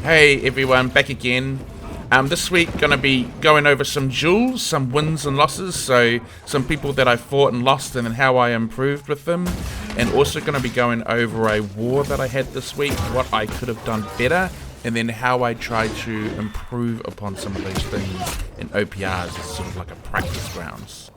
Hey everyone, back again. This week gonna be going over some duels, some wins and losses, so some people that I fought and lost and then how I improved with them, and also gonna be going over a war that I had this week, what I could have done better, and then how I tried to improve upon some of those things in OPRs as sort of like a practice grounds.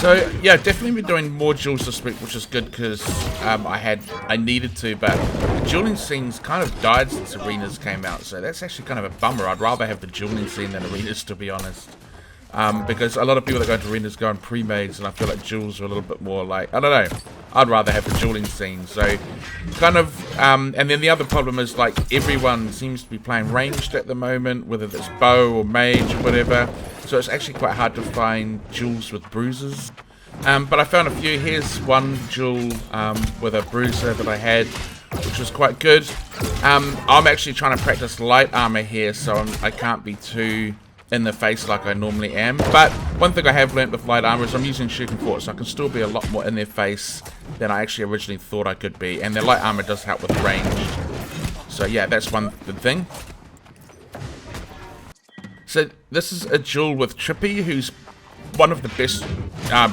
So yeah, definitely been doing more duels this week, which is good because I needed to, but the dueling scene's kind of died since arenas came out, so that's actually kind of a bummer. I'd rather have the dueling scene than arenas, to be honest, because a lot of people that go into arenas go on pre-mades, and I feel like duels are a little bit more like, I don't know, I'd rather have the dueling scene. So kind of, and then the other problem is like everyone seems to be playing ranged at the moment, whether it's bow or mage or whatever. So it's actually quite hard to find duels with bruisers. But I found a few. Here's one duel with a bruiser that I had, which was quite good. I'm actually trying to practice light armor here, so I can't be too in the face like I normally am. But one thing I have learnt with light armor is I'm using shooting fort, so I can still be a lot more in their face than I actually originally thought I could be. And their light armor does help with range. So yeah, that's one good thing. So this is a duel with Trippy, who's one of the best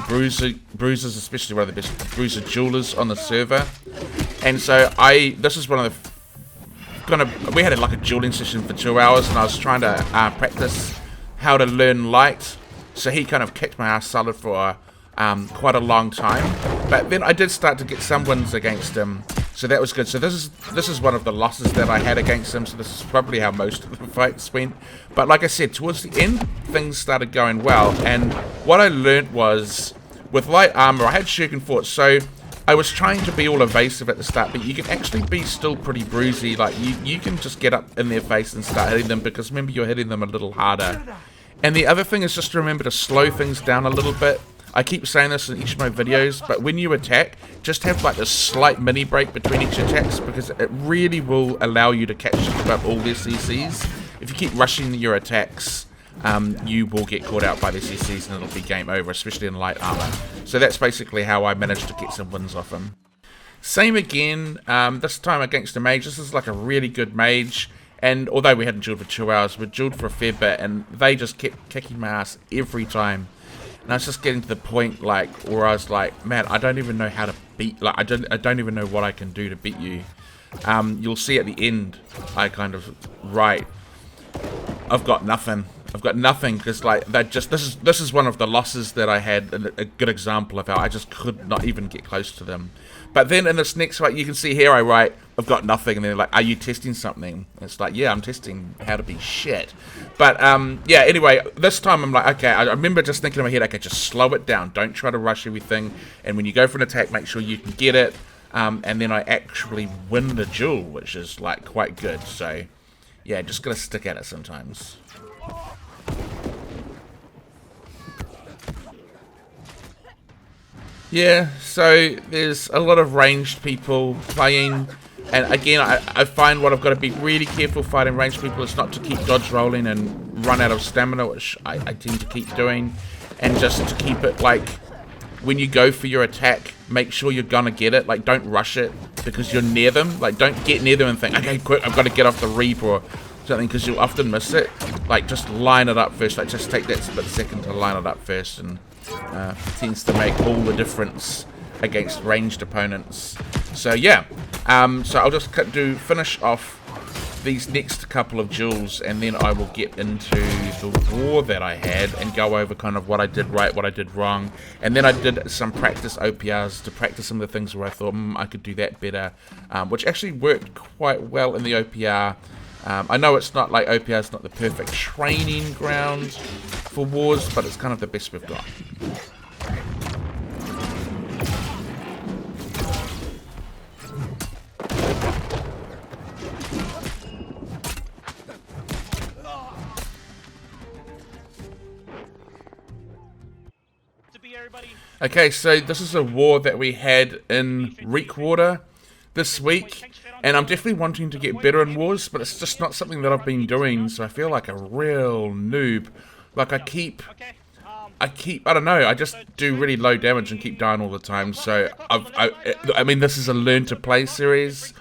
bruisers, especially one of the best bruiser duelers on the server. And so this is one of the we had like a dueling session for 2 hours, and I was trying to practice how to learn light. So he kind of kicked my ass solid for quite a long time. But then I did start to get some wins against him. So that was good. So this is one of the losses that I had against him. So this is probably how most of the fights went. But like I said, towards the end, things started going well. And what I learned was, with light armor, I had shuriken fort. So I was trying to be all evasive at the start, but you can actually be still pretty bruisey. Like you can just get up in their face and start hitting them, because remember, you're hitting them a little harder. And the other thing is just to remember to slow things down a little bit. I keep saying this in each of my videos, but when you attack, just have like this slight mini break between each attacks, because it really will allow you to catch up all their CCs. If you keep rushing your attacks, you will get caught out by the CCs and it'll be game over, especially in light armor. So that's basically how I managed to get some wins off him. Same again, this time against a mage. This is like a really good mage, and although we hadn't dueled for 2 hours, we dueled for a fair bit, and they just kept kicking my ass every time. And I was just getting to the point like where I was like, man, I don't even know how to beat, like I don't even know what I can do to beat you. You'll see at the end, I kind of write, I've got nothing, because like that just this is one of the losses that I had, and a good example of how I just could not even get close to them. But then in this next fight, you can see here I write, I've got nothing, and they're like, are you testing something? And it's like, yeah, I'm testing how to be shit. But yeah, anyway, this time I'm like, okay, I remember just thinking in my head, okay, just slow it down, don't try to rush everything, and when you go for an attack, make sure you can get it, and then I actually win the duel, which is like quite good. So yeah, just gotta stick at it sometimes. Yeah, so there's a lot of ranged people playing, and again, I find what I've got to be really careful fighting ranged people is not to keep dodge rolling and run out of stamina, which I tend to keep doing, and just to keep it like, when you go for your attack, make sure you're gonna get it, like don't rush it because you're near them, like don't get near them and think, okay, quick, I've got to get off the reap or something, because you'll often miss it. Like just line it up first, like just take that split second to line it up first, and tends to make all the difference against ranged opponents. So yeah, so I'll just finish off these next couple of duels, and then I will get into the war that I had and go over kind of what I did right, what I did wrong, and then I did some practice OPRs to practice some of the things where I thought I could do that better, which actually worked quite well in the OPR. I know it's not like OPR is not the perfect training ground for wars, but it's kind of the best we've got. Okay, so this is a war that we had in Reekwater this week, and I'm definitely wanting to get better in wars, but it's just not something that I've been doing, so I feel like a real noob. Like I keep I don't know, I just do really low damage and keep dying all the time. So I mean, this is a learn to play series.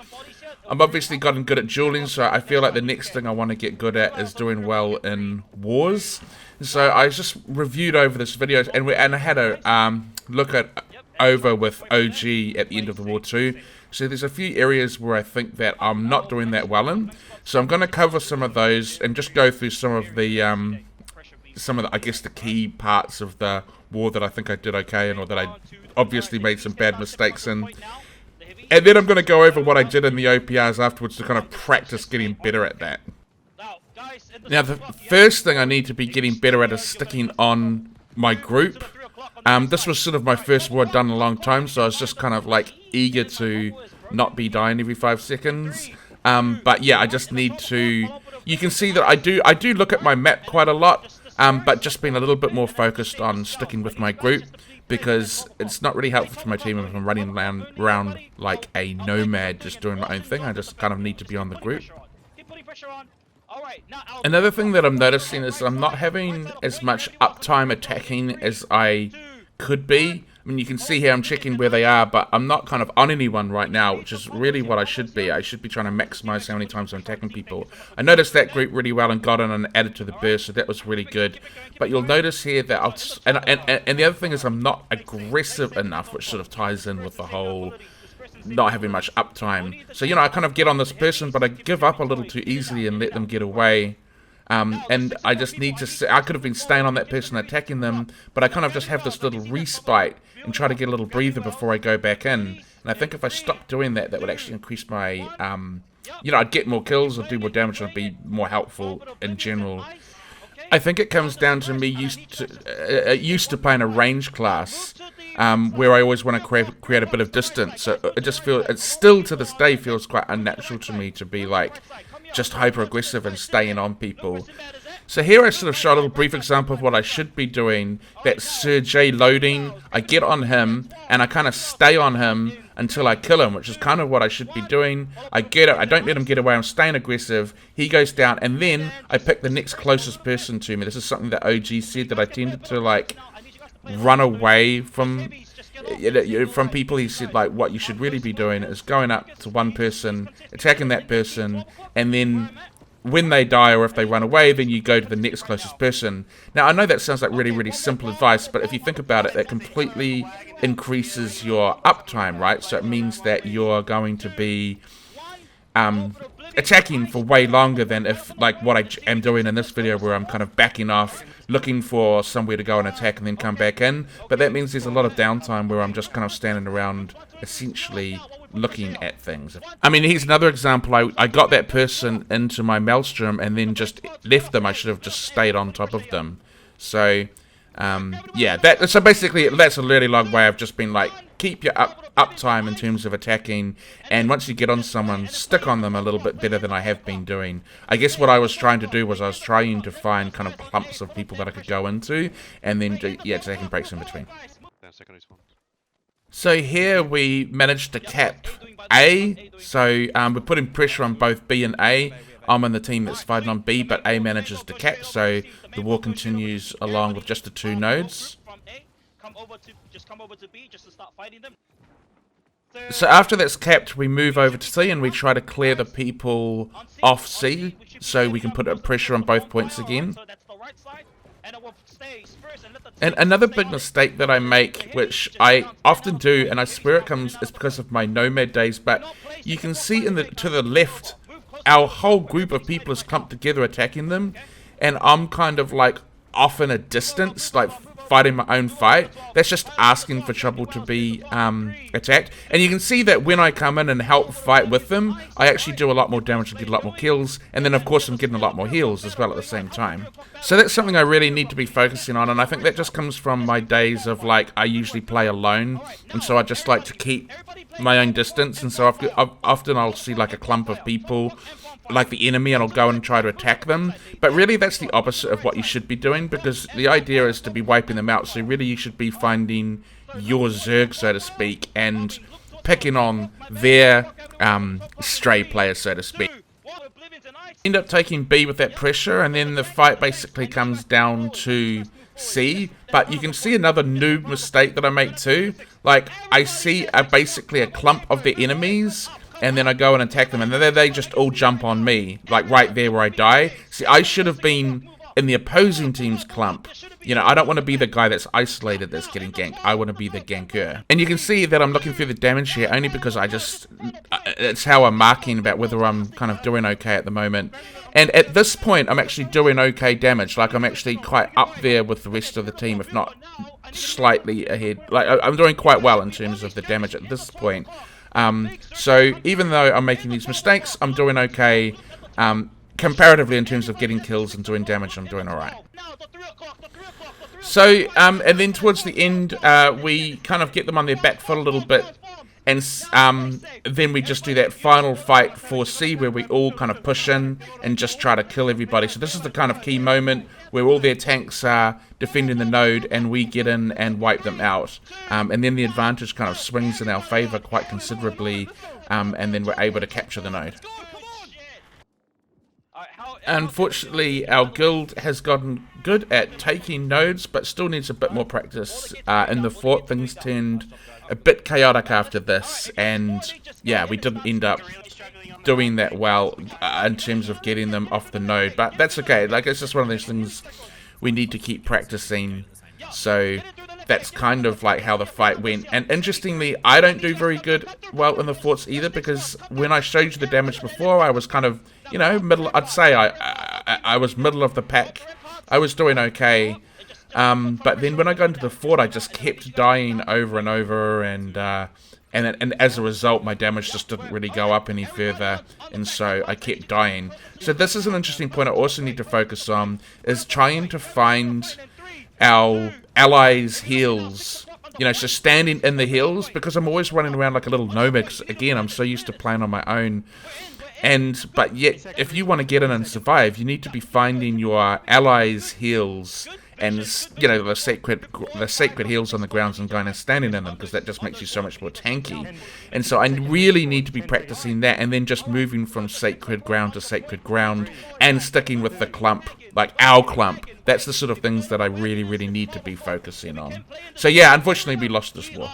I'm obviously gotten good at dueling, so I feel like the next thing I want to get good at is doing well in wars. So I just reviewed over this video, and I had a look at over with OG at the end of the war too. So there's a few areas where I think that I'm not doing that well in. So I'm going to cover some of those and just go through some of the I guess the key parts of the war that I think I did okay in, or that I obviously made some bad mistakes in. And then I'm going to go over what I did in the OPRs afterwards to kind of practice getting better at that. Now, the first thing I need to be getting better at is sticking on my group. This was sort of my first war I'd done in a long time, so I was just kind of like eager to not be dying every 5 seconds. But yeah, I just need to... You can see that I do look at my map quite a lot, but just being a little bit more focused on sticking with my group, because it's not really helpful to my team if I'm running around like a nomad just doing my own thing. I just kind of need to be on the group. Another thing that I'm noticing is I'm not having as much uptime attacking as I could be. I mean, you can see here I'm checking where they are, but I'm not kind of on anyone right now, which is really what I should be. I should be trying to maximize how many times I'm attacking people. I noticed that group really well and got in and added to the burst, so that was really good. But you'll notice here that and the other thing is I'm not aggressive enough, which sort of ties in with the whole not having much uptime. So, you know, I kind of get on this person, but I give up a little too easily and let them get away. And I just need to... I could have been staying on that person, attacking them, but I kind of just have this little respite and try to get a little breather before I go back in. And I think if I stopped doing that, that would actually increase my... you know, I'd get more kills, I'd do more damage, and I'd be more helpful in general. I think it comes down to me used to playing a range class, where I always want to create a bit of distance. So it still to this day feels quite unnatural to me to be like just hyper aggressive and staying on people. So here I sort of show a little brief example of what I should be doing. That's Sir J loading. I get on him and I kind of stay on him until I kill him, which is kind of what I should be doing. I don't let him get away, I'm staying aggressive. He goes down and then I pick the next closest person to me. This is something that OG said, that I tended to like run away from people. He said like what you should really be doing is going up to one person, attacking that person, and then when they die or if they run away, then you go to the next closest person. Now, I know that sounds like really, really simple advice, but if you think about it, that completely increases your uptime, right? So it means that you're going to be attacking for way longer than if, like what I am doing in this video, where I'm kind of backing off, looking for somewhere to go and attack and then come back in. But that means there's a lot of downtime where I'm just kind of standing around, essentially looking at things. I mean, here's another example. I got that person into my maelstrom and then just left them. I should have just stayed on top of them. So yeah, so basically that's a really long way of just being like, keep your uptime in terms of attacking, and once you get on someone, stick on them a little bit better than I have been doing. I guess what I was trying to do was I was trying to find kind of clumps of people that I could go into and then do, yeah, taking breaks in between. So here we managed to cap A, so we're putting pressure on both B and A. I'm on the team that's fighting on B, but A manages to cap, so the war continues along with just the two nodes. So after that's capped, we move over to C and we try to clear the people off C, so we can put a pressure on both points again. And another big mistake that I make, which I often do, and I swear it's because of my nomad days, but you can see to the left, our whole group of people is clumped together attacking them, and I'm kind of like off in a distance, like fighting my own fight. That's just asking for trouble to be attacked. And you can see that when I come in and help fight with them, I actually do a lot more damage and get a lot more kills, and then of course I'm getting a lot more heals as well at the same time. So that's something I really need to be focusing on, and I think that just comes from my days of like, I usually play alone, and so I just like to keep my own distance, and so often I'll see like a clump of people like the enemy and I'll go and try to attack them, but really that's the opposite of what you should be doing, because the idea is to be wiping them out. So really you should be finding your Zerg, so to speak, and picking on their stray players, so to speak. End up taking B with that pressure, and then the fight basically comes down to see. But you can see another noob mistake that I make too. Like, I see basically a clump of the enemies, and then I go and attack them, and then they just all jump on me, like right there where I die. See, I should have been in the opposing team's clump. You know, I don't want to be the guy that's isolated that's getting ganked. I want to be the ganker. And you can see that I'm looking through the damage here only because it's how I'm marking about whether I'm kind of doing okay at the moment. And at this point, I'm actually doing okay damage. Like, I'm actually quite up there with the rest of the team, if not slightly ahead. Like, I'm doing quite well in terms of the damage at this point. So even though I'm making these mistakes, I'm doing okay. Comparatively, in terms of getting kills and doing damage, I'm doing alright. So, and then towards the end, we kind of get them on their back foot a little bit, and then we just do that final fight for C, where we all kind of push in and just try to kill everybody. So this is the kind of key moment where all their tanks are defending the node, and we get in and wipe them out. And then the advantage kind of swings in our favor quite considerably, and then we're able to capture the node. Unfortunately, our guild has gotten good at taking nodes, but still needs a bit more practice. In the fort, things turned a bit chaotic after this, and yeah, we didn't end up doing that well in terms of getting them off the node, but that's okay. Like, it's just one of those things we need to keep practicing. So that's kind of like how the fight went. And interestingly, I don't do very well in the forts either, because when I showed you the damage before, I was kind of, you know, I'd say I was middle of the pack. I was doing okay. But then when I got into the fort, I just kept dying over and over, and as a result, my damage just didn't really go up any further, and so I kept dying. So this is an interesting point I also need to focus on, is trying to find our allies' heals. You know, so standing in the hills, because I'm always running around like a little nomad. Again, I'm so used to playing on my own. But yet, if you want to get in and survive, you need to be finding your allies' heals, and, you know, the sacred heals on the grounds, and going and standing in them, because that just makes you so much more tanky. And so I really need to be practicing that, and then just moving from sacred ground to sacred ground, and sticking with the clump, like our clump. That's the sort of things that I really, really need to be focusing on. So yeah, unfortunately we lost this war.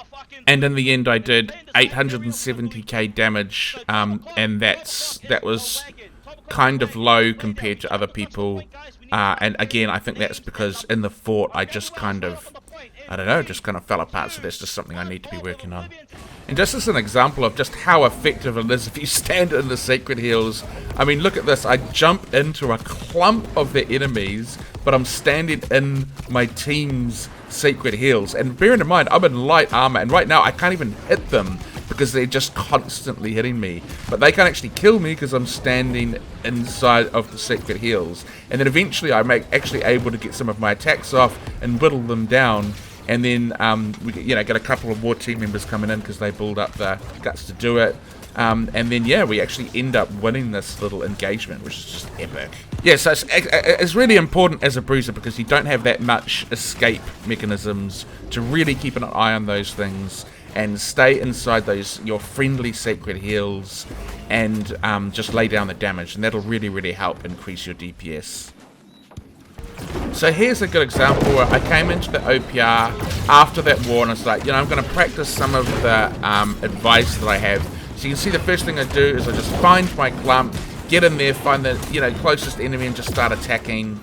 And in the end I did 870k damage, and that was kind of low compared to other people. And again, I think that's because in the fort I just kind of, I don't know, just kind of fell apart. So that's just something I need to be working on. And just as an example of just how effective it is if you stand in the sacred heals, I mean, look at this. I jump into a clump of the enemies, but I'm standing in my team's sacred heals. And bearing in mind, I'm in light armor, and right now I can't even hit them because they're just constantly hitting me. But they can't actually kill me because I'm standing inside of the sacred heals. And then eventually I'm actually able to get some of my attacks off and whittle them down. And then we get a couple of more team members coming in because they build up the guts to do it. And then, yeah, we actually end up winning this little engagement, which is just epic. Yeah, so it's really important as a bruiser, because you don't have that much escape mechanisms, to really keep an eye on those things and stay inside your friendly sacred heals, and just lay down the damage, and that'll really, really help increase your DPS. So here's a good example where I came into the OPR after that war, and it's like, I'm going to practice some of the advice that I have. So you can see the first thing I do is I just find my clump, get in there, find the closest enemy, and just start attacking.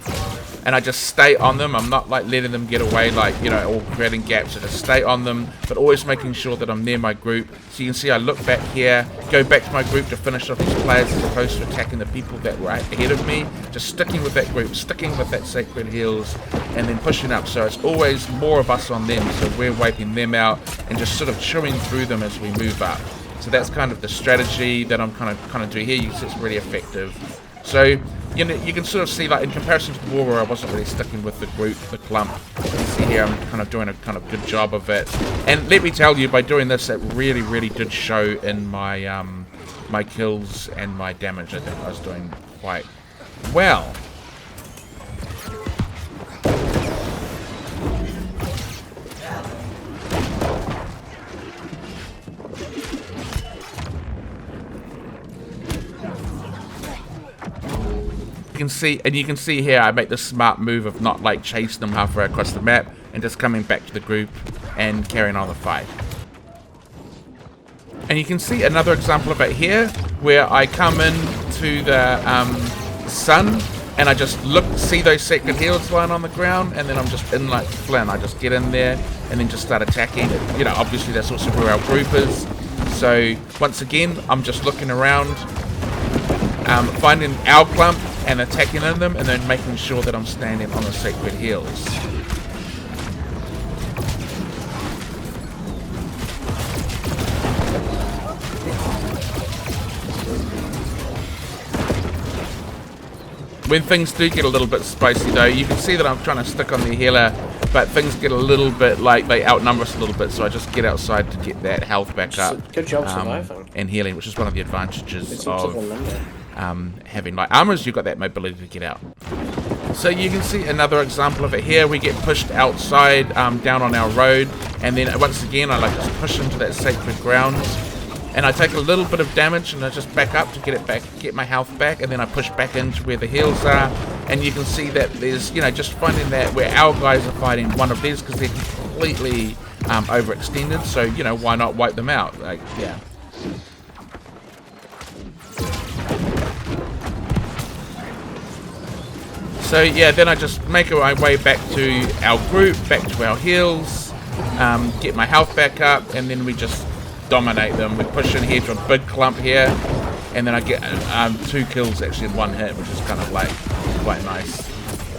And I just stay on them. I'm not like letting them get away, like, or creating gaps. I just stay on them, but always making sure that I'm near my group. So you can see I look back here, go back to my group to finish off these players, as opposed to attacking the people that were ahead of me. Just sticking with that group, sticking with that sacred heals, and then pushing up. So it's always more of us on them, so we're wiping them out and just sort of chewing through them as we move up. So that's kind of the strategy that I'm kind of doing here. You can see it's really effective. So, you can sort of see, like, in comparison to the war where I wasn't really sticking with the group, the clump, you can see here I'm kind of doing a kind of good job of it. And let me tell you, by doing this, it really, really did show in my my kills and my damage. I think I was doing quite well. you can see here I make the smart move of not like chasing them halfway across the map and just coming back to the group and carrying on the fight. And you can see another example of it here, where I come in to the sun, and I just see those sacred heals lying on the ground, and then I'm just in like Flynn. I just get in there and then just start attacking. You know, obviously that's also where our group is. So once again, I'm just looking around, finding our clump and attacking in them, and then making sure that I'm standing on the sacred heals. When things do get a little bit spicy though, you can see that I'm trying to stick on the healer, but things get a little bit like they outnumber us a little bit, so I just get outside to get that health back up. Good job surviving. And healing, which is one of the advantages of having light armor, is you've got that mobility to get out. So you can see another example of it here. We get pushed outside down on our road, and then once again I like just push into that sacred ground. And I take a little bit of damage and I just back up to get my health back, and then I push back into where the heals are. And you can see that there's, you know, just finding that where our guys are fighting one of these because they're completely overextended. So, you know, why not wipe them out? Like, yeah. So yeah, then I just make my way back to our group, back to our heals, get my health back up, and then we just dominate them. We push in here to a big clump here, and then I get 2 kills actually in one hit, which is kind of like quite nice.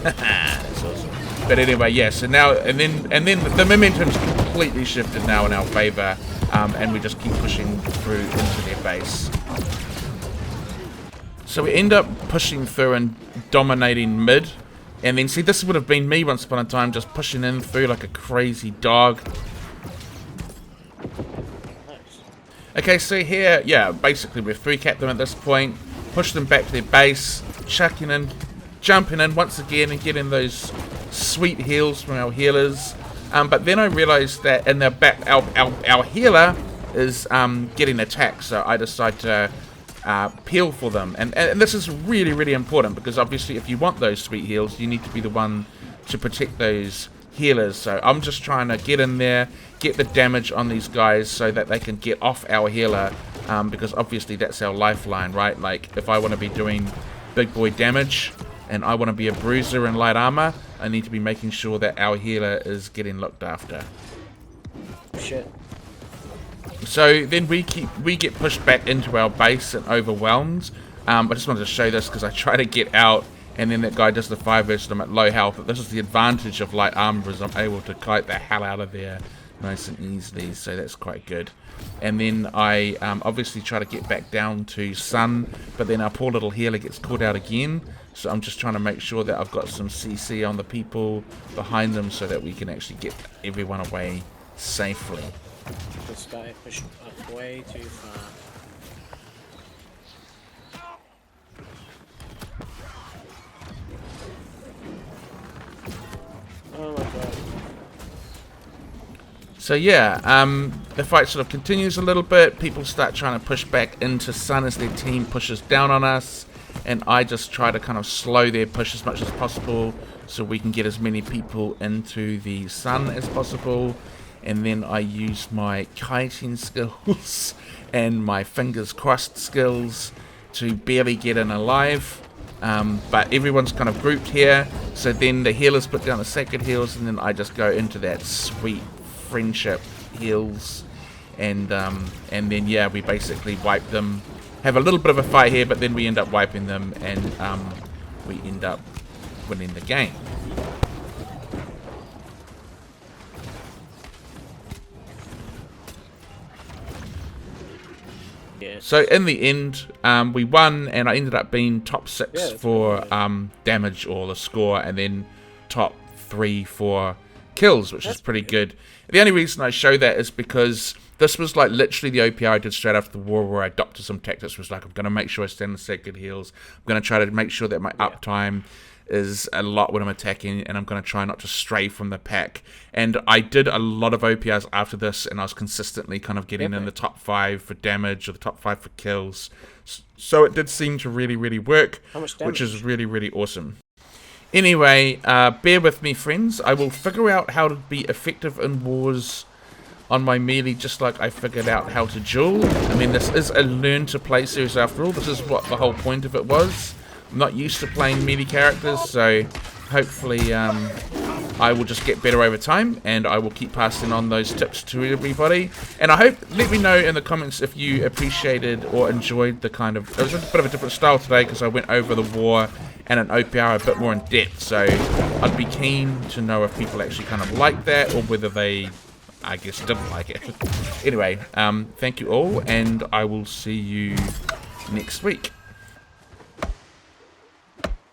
That's awesome. But anyway, yeah. So now and then the momentum's completely shifted now in our favor, and we just keep pushing through into their base. So we end up pushing through and dominating mid, and then see, this would have been me once upon a time, just pushing in through like a crazy dog. Okay, so here, yeah, basically we've 3-capped them at this point, pushed them back to their base, chucking in, jumping in once again and getting those sweet heals from our healers. But then I realized that in the back, our healer is getting attacked, so I decide to peel for them. And this is really, really important, because obviously if you want those sweet heals, you need to be the one to protect those healers. So I'm just trying to get in there, get the damage on these guys so that they can get off our healer, because obviously that's our lifeline, right? Like, if I want to be doing big boy damage and I want to be a bruiser in light armor, I need to be making sure that our healer is getting looked after. Shit. So then we get pushed back into our base and overwhelmed. I just wanted to show this because I try to get out, and then that guy does the 5 versus I'm at low health. But this is the advantage of light armor, is I'm able to kite the hell out of there nice and easily, so that's quite good. And then I obviously try to get back down to sun, but then our poor little healer gets caught out again. So I'm just trying to make sure that I've got some CC on the people behind them so that we can actually get everyone away safely. This guy pushed up way too far. Oh my god. So yeah, the fight sort of continues a little bit. People start trying to push back into sun as their team pushes down on us, and I just try to kind of slow their push as much as possible so we can get as many people into the sun as possible. And then I use my kiting skills and my fingers crossed skills to barely get in alive. But everyone's kind of grouped here, so then the healers put down the sacred heals, and then I just go into that sweet friendship heals, and then yeah, we basically wipe them. Have a little bit of a fight here, but then we end up wiping them, and we end up winning the game. Yeah. So in the end, we won, and I ended up being top 6 for damage or the score, and then top 3 for kills, which is pretty good. The only reason I show that is because this was like literally the OPR I did straight after the war, where I adopted some tactics. Was like, I'm going to make sure I stand the sacred heals. I'm going to try to make sure that my uptime is a lot when I'm attacking, and I'm going to try not to stray from the pack. And I did a lot of OPRs after this, and I was consistently kind of getting in the top 5 for damage or the top 5 for kills. So it did seem to really, really work, which is really, really awesome. Anyway, bear with me, friends. I will figure out how to be effective in wars on my melee, just like I figured out how to duel. I mean, this is a learn to play series after all. This is what the whole point of it was. I'm not used to playing melee characters, so hopefully I will just get better over time, and I will keep passing on those tips to everybody. And I hope, let me know in the comments if you appreciated or enjoyed the kind of, it was a bit of a different style today because I went over the war and an OPR a bit more in depth, so I'd be keen to know if people actually kind of like that, or whether they, I guess, didn't like it. Anyway, thank you all, and I will see you next week.